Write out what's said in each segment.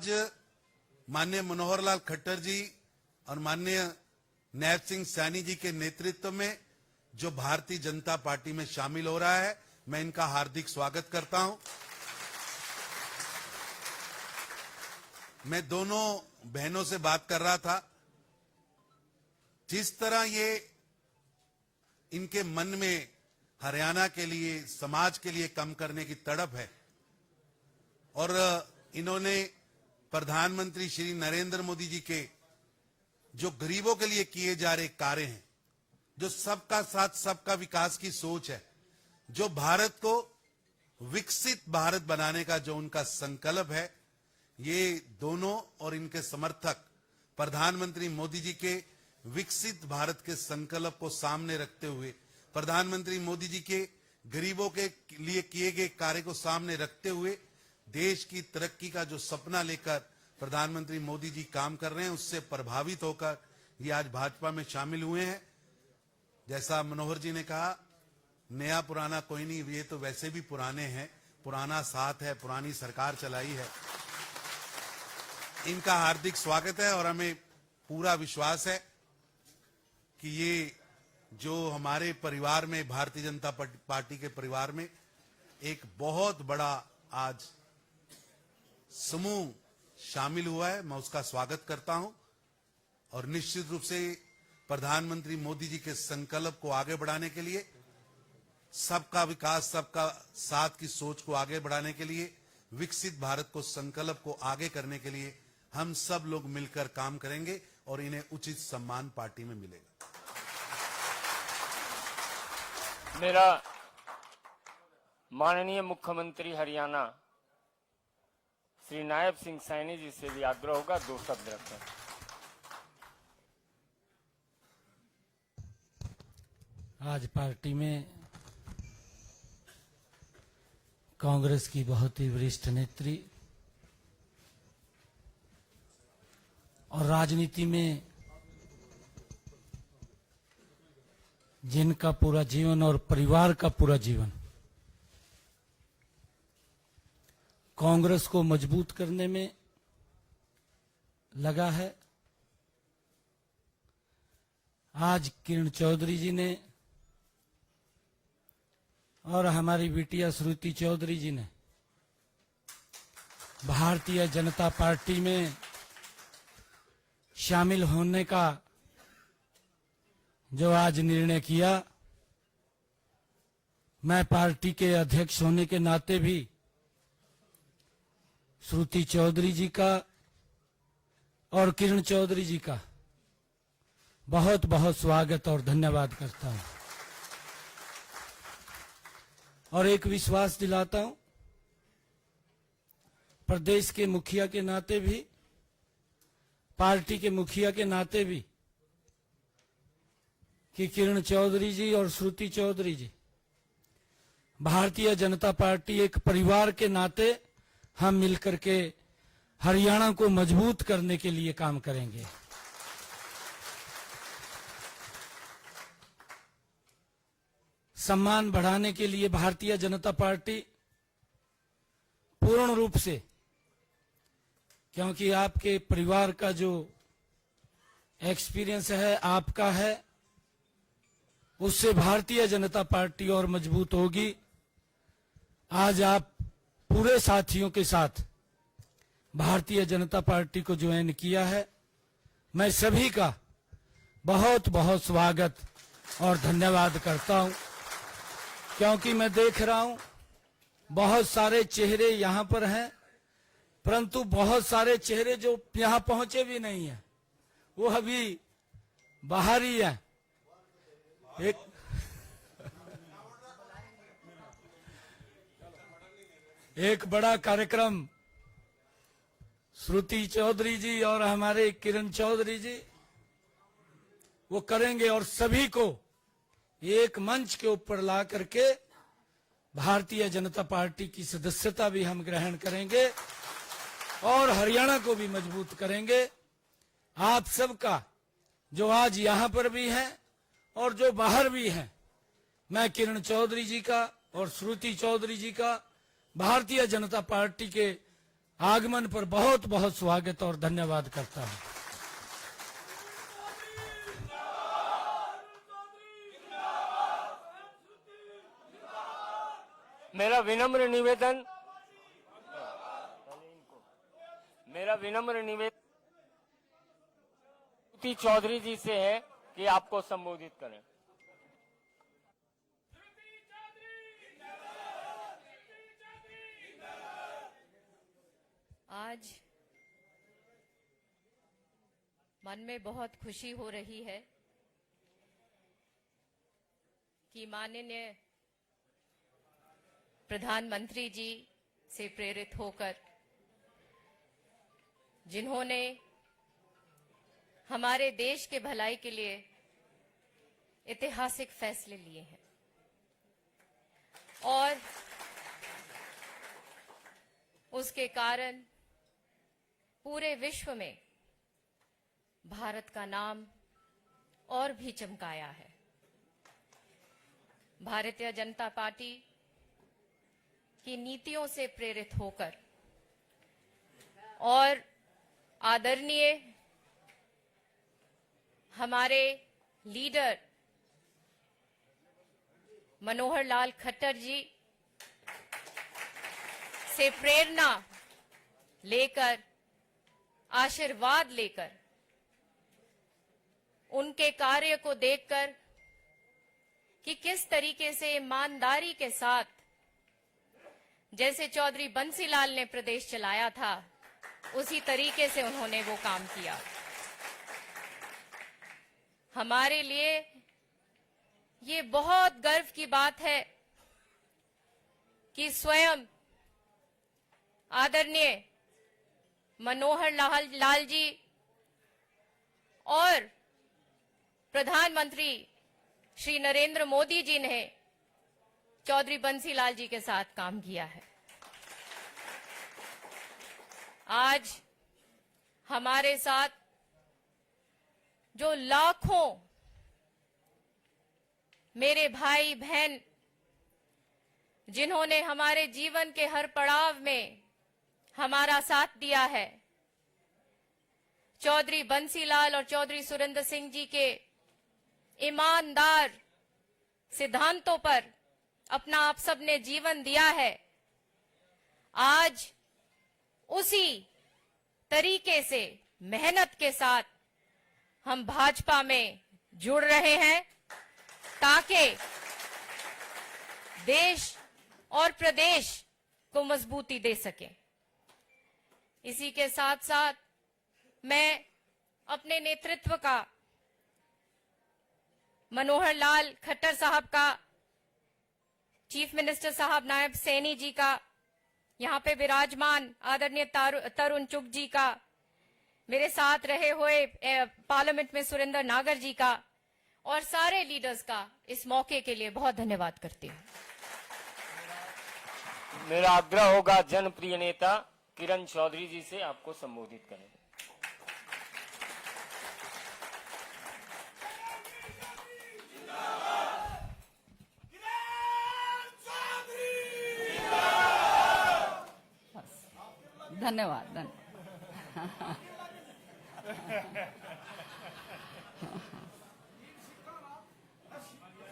आज माननीय मनोहर लाल खट्टर जी और माननीय नायब सिंह सैनी जी के नेतृत्व में जो भारतीय जनता पार्टी में शामिल हो रहा है, मैं इनका हार्दिक स्वागत करता हूं। मैं दोनों बहनों से बात कर रहा था, जिस तरह ये इनके मन में हरियाणा के लिए, समाज के लिए काम करने की तड़प है और इन्होंने प्रधानमंत्री श्री नरेंद्र मोदी जी के जो गरीबों के लिए किए जा रहे कार्य हैं, जो सबका साथ सबका विकास की सोच है, जो भारत को विकसित भारत बनाने का जो उनका संकल्प है, ये दोनों और इनके समर्थक प्रधानमंत्री मोदी जी के विकसित भारत के संकल्प को सामने रखते हुए, प्रधानमंत्री मोदी जी के गरीबों के लिए किए गए कार्य को सामने रखते हुए देश की तरक्की का जो सपना लेकर प्रधानमंत्री मोदी जी काम कर रहे हैं, उससे प्रभावित होकर ये आज भाजपा में शामिल हुए हैं। जैसा मनोहर जी ने कहा, नया पुराना कोई नहीं, ये तो वैसे भी पुराने हैं, पुराना साथ है, पुरानी सरकार चलाई है। इनका हार्दिक स्वागत है और हमें पूरा विश्वास है कि ये जो हमारे परिवार में, भारतीय जनता पार्टी के परिवार में एक बहुत बड़ा आज समूह शामिल हुआ है, मैं उसका स्वागत करता हूं और निश्चित रूप से प्रधानमंत्री मोदी जी के संकल्प को आगे बढ़ाने के लिए, सबका विकास सबका साथ की सोच को आगे बढ़ाने के लिए, विकसित भारत को संकल्प को आगे करने के लिए हम सब लोग मिलकर काम करेंगे और इन्हें उचित सम्मान पार्टी में मिलेगा। मेरा माननीय मुख्यमंत्री हरियाणा श्री नायब सिंह सैनी जी से भी आग्रह होगा, 2 शब्द रखें। आज पार्टी में कांग्रेस की बहुत ही वरिष्ठ नेत्री और राजनीति में जिनका पूरा जीवन और परिवार का पूरा जीवन कांग्रेस को मजबूत करने में लगा है, आज किरण चौधरी जी ने और हमारी बिटिया श्रुति चौधरी जी ने भारतीय जनता पार्टी में शामिल होने का जो आज निर्णय किया, मैं पार्टी के अध्यक्ष होने के नाते भी श्रुति चौधरी जी का और किरण चौधरी जी का बहुत बहुत स्वागत और धन्यवाद करता हूं और एक विश्वास दिलाता हूं प्रदेश के मुखिया के नाते भी, पार्टी के मुखिया के नाते भी, कि किरण चौधरी जी और श्रुति चौधरी जी, भारतीय जनता पार्टी एक परिवार के नाते हम मिलकर के हरियाणा को मजबूत करने के लिए काम करेंगे। सम्मान बढ़ाने के लिए भारतीय जनता पार्टी पूर्ण रूप से, क्योंकि आपके परिवार का जो एक्सपीरियंस है, आपका है, उससे भारतीय जनता पार्टी और मजबूत होगी। आज आप पूरे साथियों के साथ भारतीय जनता पार्टी को ज्वाइन किया है, मैं सभी का बहुत बहुत स्वागत और धन्यवाद करता हूं, क्योंकि मैं देख रहा हूं बहुत सारे चेहरे यहां पर हैं, परंतु बहुत सारे चेहरे जो यहां पहुंचे भी नहीं हैं, वो अभी बाहर ही हैं। एक बड़ा कार्यक्रम श्रुति चौधरी जी और हमारे किरण चौधरी जी वो करेंगे और सभी को एक मंच के ऊपर ला करके भारतीय जनता पार्टी की सदस्यता भी हम ग्रहण करेंगे और हरियाणा को भी मजबूत करेंगे। आप सबका जो आज यहां पर भी हैं और जो बाहर भी हैं, मैं किरण चौधरी जी का और श्रुति चौधरी जी का भारतीय जनता पार्टी के आगमन पर बहुत बहुत स्वागत और धन्यवाद करता हूं। मेरा विनम्र निवेदन चौधरी जी से है कि आपको संबोधित करें। आज मन में बहुत खुशी हो रही है कि माननीय प्रधानमंत्री जी से प्रेरित होकर जिन्होंने हमारे देश के भलाई के लिए ऐतिहासिक फैसले लिए हैं और उसके कारण पूरे विश्व में भारत का नाम और भी चमकाया है। भारतीय जनता पार्टी की नीतियों से प्रेरित होकर और आदरणीय हमारे लीडर मनोहर लाल खट्टर जी से प्रेरणा लेकर, आशीर्वाद लेकर, उनके कार्य को देखकर कि किस तरीके से ईमानदारी के साथ जैसे चौधरी बंसीलाल ने प्रदेश चलाया था उसी तरीके से उन्होंने वो काम किया। हमारे लिए ये बहुत गर्व की बात है कि स्वयं आदरणीय मनोहर लाल जी और प्रधानमंत्री श्री नरेंद्र मोदी जी ने चौधरी बंसीलाल जी के साथ काम किया है। आज हमारे साथ जो लाखों मेरे भाई बहन जिन्होंने हमारे जीवन के हर पड़ाव में हमारा साथ दिया है, चौधरी बंसीलाल और चौधरी सुरेंद्र सिंह जी के ईमानदार सिद्धांतों पर अपना आप सबने जीवन दिया है। आज उसी तरीके से मेहनत के साथ हम भाजपा में जुड़ रहे हैं ताकि देश और प्रदेश को मजबूती दे सके। इसी के साथ साथ मैं अपने नेतृत्व का, मनोहर लाल खट्टर साहब का, चीफ मिनिस्टर साहब नायब सैनी जी का, यहाँ पे विराजमान आदरणीय तरुण चुग जी का, मेरे साथ रहे हुए पार्लियामेंट में सुरेंद्र नागर जी का और सारे लीडर्स का इस मौके के लिए बहुत धन्यवाद करती हूँ। मेरा आग्रह होगा जनप्रिय नेता किरण चौधरी जी से आपको संबोधित करें। धन्यवाद।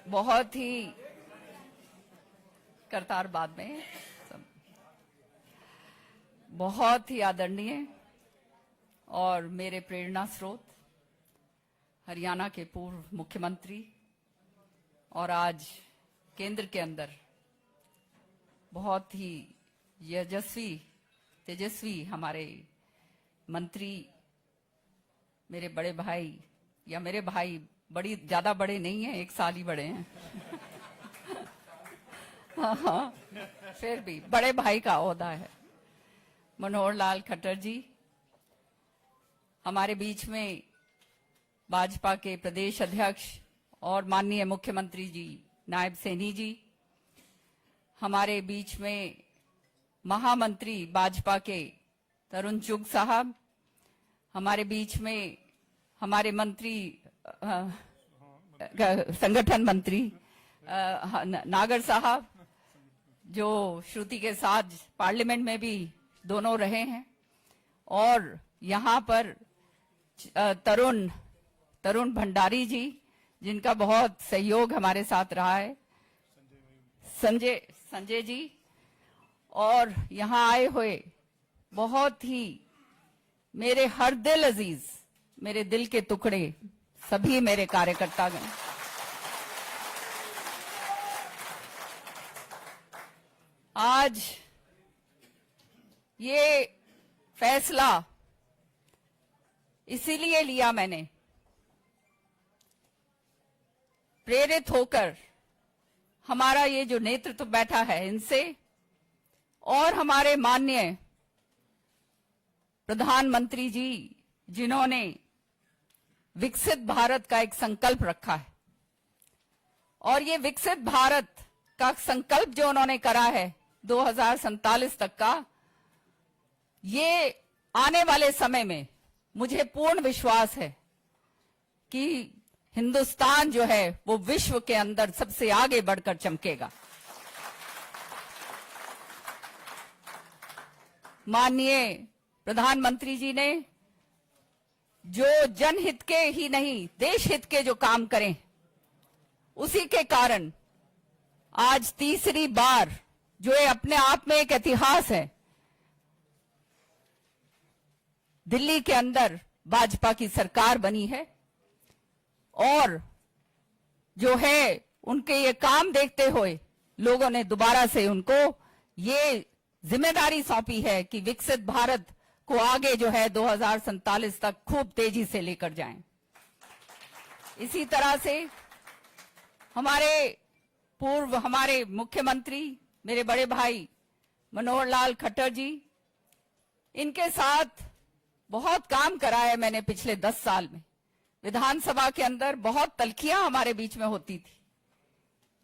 बहुत ही करतार बाद में बहुत ही आदरणीय और मेरे प्रेरणा स्रोत हरियाणा के पूर्व मुख्यमंत्री और आज केंद्र के अंदर बहुत ही तेजस्वी हमारे मंत्री, मेरे बड़े भाई, या मेरे भाई बड़ी ज्यादा बड़े नहीं हैं, 1 साल ही बड़े हैं हाँ, फिर भी बड़े भाई का ओहदा है। मनोहर लाल खट्टर जी हमारे बीच में, भाजपा के प्रदेश अध्यक्ष और माननीय मुख्यमंत्री जी नायब सैनी जी, हमारे बीच में महामंत्री भाजपा के तरुण चुग साहब, हमारे बीच में हमारे मंत्री संगठन मंत्री नागर साहब जो श्रुति के साथ पार्लियामेंट में भी दोनों रहे हैं और यहाँ पर तरुण भंडारी जी, जिनका बहुत सहयोग हमारे साथ रहा है, संजय जी, और यहाँ आए हुए बहुत ही मेरे हर दिल अजीज, मेरे दिल के टुकड़े सभी मेरे कार्यकर्तागण। आज ये फैसला इसीलिए लिया मैंने, प्रेरित होकर हमारा ये जो नेतृत्व बैठा है इनसे, और हमारे माननीय प्रधानमंत्री जी जिन्होंने विकसित भारत का एक संकल्प रखा है, और ये विकसित भारत का संकल्प जो उन्होंने करा है 2047 तक का, ये आने वाले समय में मुझे पूर्ण विश्वास है कि हिंदुस्तान जो है वो विश्व के अंदर सबसे आगे बढ़कर चमकेगा। माननीय प्रधानमंत्री जी ने जो जनहित के ही नहीं देश हित के जो काम करें, उसी के कारण आज तीसरी बार, जो ये अपने आप में एक इतिहास है, दिल्ली के अंदर भाजपा की सरकार बनी है। और जो है उनके ये काम देखते हुए लोगों ने दोबारा से उनको ये जिम्मेदारी सौंपी है कि विकसित भारत को आगे जो है 2047 तक खूब तेजी से लेकर जाएं। इसी तरह से हमारे मुख्यमंत्री मेरे बड़े भाई मनोहर लाल खट्टर जी, इनके साथ बहुत काम करा है मैंने पिछले 10 साल में। विधानसभा के अंदर बहुत तल्खियां हमारे बीच में होती थी,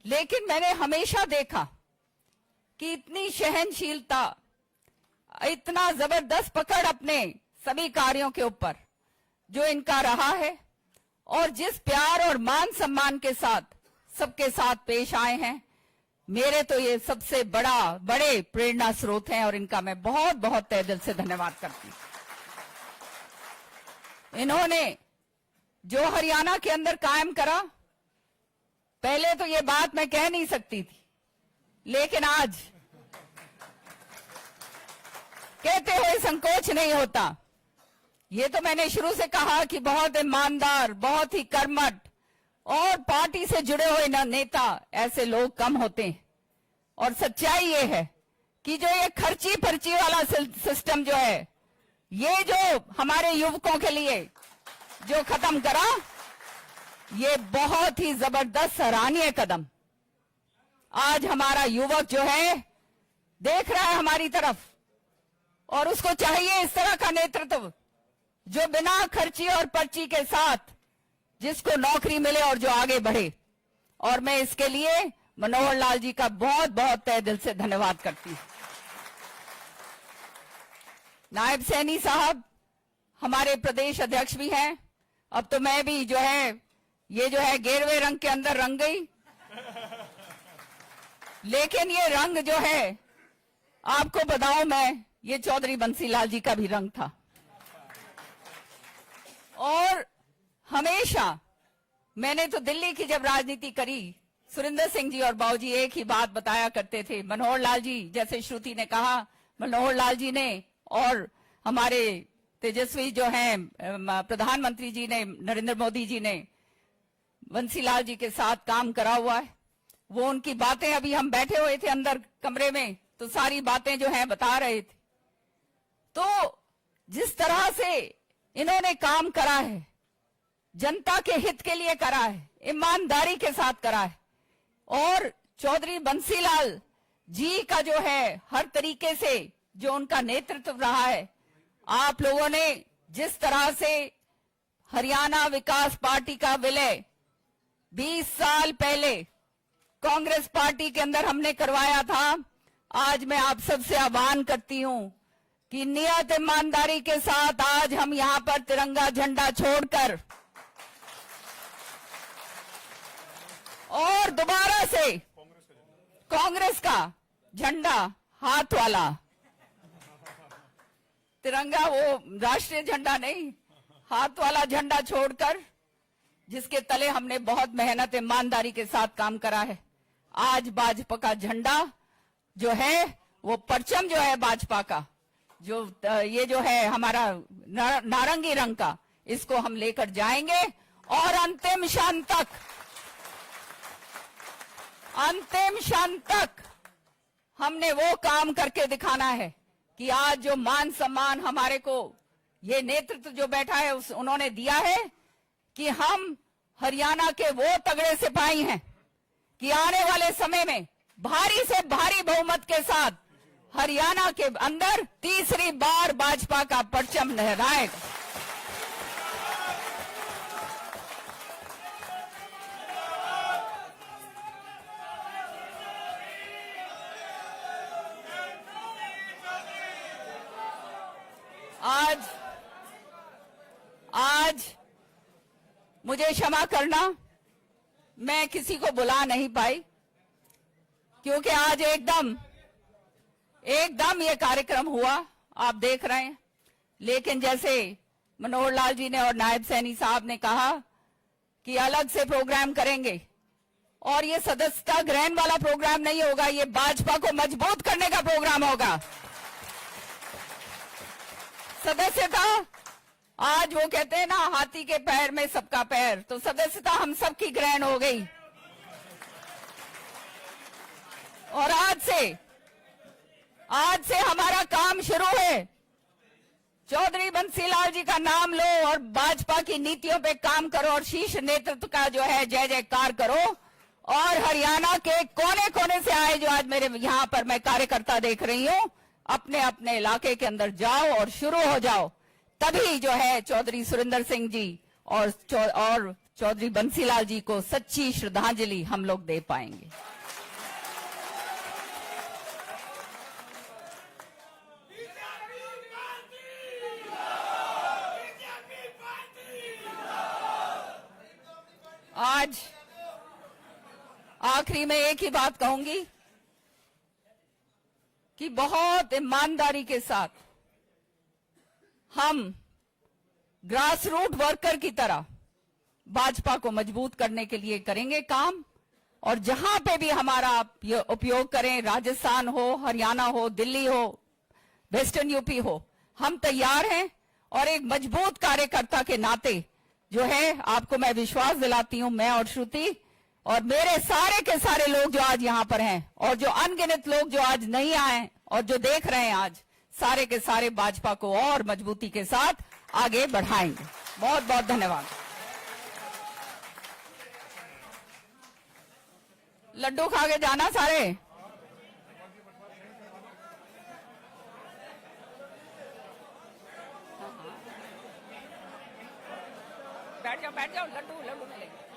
लेकिन मैंने हमेशा देखा कि इतनी सहनशीलता, इतना जबरदस्त पकड़ अपने सभी कार्यों के ऊपर जो इनका रहा है, और जिस प्यार और मान सम्मान के साथ सबके साथ पेश आए हैं, मेरे तो ये सबसे बड़े प्रेरणा स्रोत हैं, और इनका मैं बहुत बहुत तहे दिल से धन्यवाद करती हूं। इन्होंने जो हरियाणा के अंदर कायम करा, पहले तो ये बात मैं कह नहीं सकती थी, लेकिन आज कहते हुए संकोच नहीं होता। ये तो मैंने शुरू से कहा कि बहुत ईमानदार, बहुत ही कर्मठ और पार्टी से जुड़े हुए नेता ऐसे लोग कम होते हैं। और सच्चाई ये है कि जो ये खर्ची पर्ची वाला सिस्टम जो है, ये जो हमारे युवकों के लिए जो खत्म करा, ये बहुत ही जबरदस्त सराहनीय कदम। आज हमारा युवक जो है देख रहा है हमारी तरफ, और उसको चाहिए इस तरह का नेतृत्व जो बिना खर्ची और पर्ची के साथ जिसको नौकरी मिले और जो आगे बढ़े। और मैं इसके लिए मनोहर लाल जी का बहुत बहुत तहे दिल से धन्यवाद करती हूं। नायब सैनी साहब हमारे प्रदेश अध्यक्ष भी हैं। अब तो मैं भी जो है ये जो है गेरवे रंग के अंदर रंग गई, लेकिन ये रंग जो है आपको बताऊं मैं, ये चौधरी बंसीलाल जी का भी रंग था। और हमेशा मैंने तो दिल्ली की जब राजनीति करी, सुरेंद्र सिंह जी और बाबूजी एक ही बात बताया करते थे। मनोहर लाल जी, जैसे श्रुति ने कहा, मनोहर लाल जी ने और हमारे तेजस्वी जो हैं प्रधानमंत्री जी ने, नरेंद्र मोदी जी ने बंसीलाल जी के साथ काम करा हुआ है। वो उनकी बातें, अभी हम बैठे हुए थे अंदर कमरे में, तो सारी बातें जो हैं बता रहे थे। तो जिस तरह से इन्होंने काम करा है, जनता के हित के लिए करा है, ईमानदारी के साथ करा है, और चौधरी बंसीलाल जी का जो है हर तरीके से जो उनका नेतृत्व रहा है, आप लोगों ने जिस तरह से हरियाणा विकास पार्टी का विलय 20 साल पहले कांग्रेस पार्टी के अंदर हमने करवाया था, आज मैं आप सबसे आह्वान करती हूं कि नियत ईमानदारी के साथ आज हम यहां पर तिरंगा झंडा छोड़कर और दोबारा से कांग्रेस का झंडा हाथ वाला तिरंगा वो राष्ट्रीय झंडा नहीं, हाथ वाला झंडा छोड़कर जिसके तले हमने बहुत मेहनत ईमानदारी के साथ काम करा है, आज भाजपा का झंडा जो है, वो परचम जो है भाजपा का, जो ये जो है हमारा नारंगी रंग का, इसको हम लेकर जाएंगे और अंतिम क्षण तक हमने वो काम करके दिखाना है कि आज जो मान सम्मान हमारे को ये नेतृत्व जो बैठा है उन्होंने दिया है कि हम हरियाणा के वो तगड़े सिपाही हैं कि आने वाले समय में भारी से भारी बहुमत के साथ हरियाणा के अंदर तीसरी बार भाजपा का परचम लहराएगा। आज मुझे क्षमा करना, मैं किसी को बुला नहीं पाई क्योंकि आज एकदम ये कार्यक्रम हुआ, आप देख रहे हैं। लेकिन जैसे मनोहर लाल जी ने और नायब सैनी साहब ने कहा कि अलग से प्रोग्राम करेंगे, और ये सदस्यता ग्रहण वाला प्रोग्राम नहीं होगा, ये भाजपा को मजबूत करने का प्रोग्राम होगा। सदस्यता, आज वो कहते हैं ना हाथी के पैर में सबका पैर, तो सदस्यता हम सबकी ग्रहण हो गई। और आज से हमारा काम शुरू है। चौधरी बंसीलाल जी का नाम लो और भाजपा की नीतियों पे काम करो और शीर्ष नेतृत्व का जो है जय जयकार करो। और हरियाणा के कोने कोने से आए जो आज मेरे यहाँ पर मैं कार्यकर्ता देख रही हूँ, अपने अपने इलाके के अंदर जाओ और शुरू हो जाओ। तभी जो है चौधरी सुरेंद्र सिंह जी और चौधरी बंसीलाल जी को सच्ची श्रद्धांजलि हम लोग दे पाएंगे। आज आखिरी में एक ही बात कहूंगी कि बहुत ईमानदारी के साथ हम ग्रास रूट वर्कर की तरह भाजपा को मजबूत करने के लिए करेंगे काम। और जहां पे भी हमारा आप ये उपयोग करें, राजस्थान हो, हरियाणा हो, दिल्ली हो, वेस्टर्न यूपी हो, हम तैयार हैं। और एक मजबूत कार्यकर्ता के नाते जो है आपको मैं विश्वास दिलाती हूं, मैं और श्रुति और मेरे सारे के सारे लोग जो आज यहां पर हैं और जो अनगिनत लोग जो आज नहीं आए और जो देख रहे हैं, आज सारे के सारे भाजपा को और मजबूती के साथ आगे बढ़ाएंगे। बहुत बहुत धन्यवाद। लड्डू खा के जाना सारे। बैठ जाओ लड्डू मिलेंगे।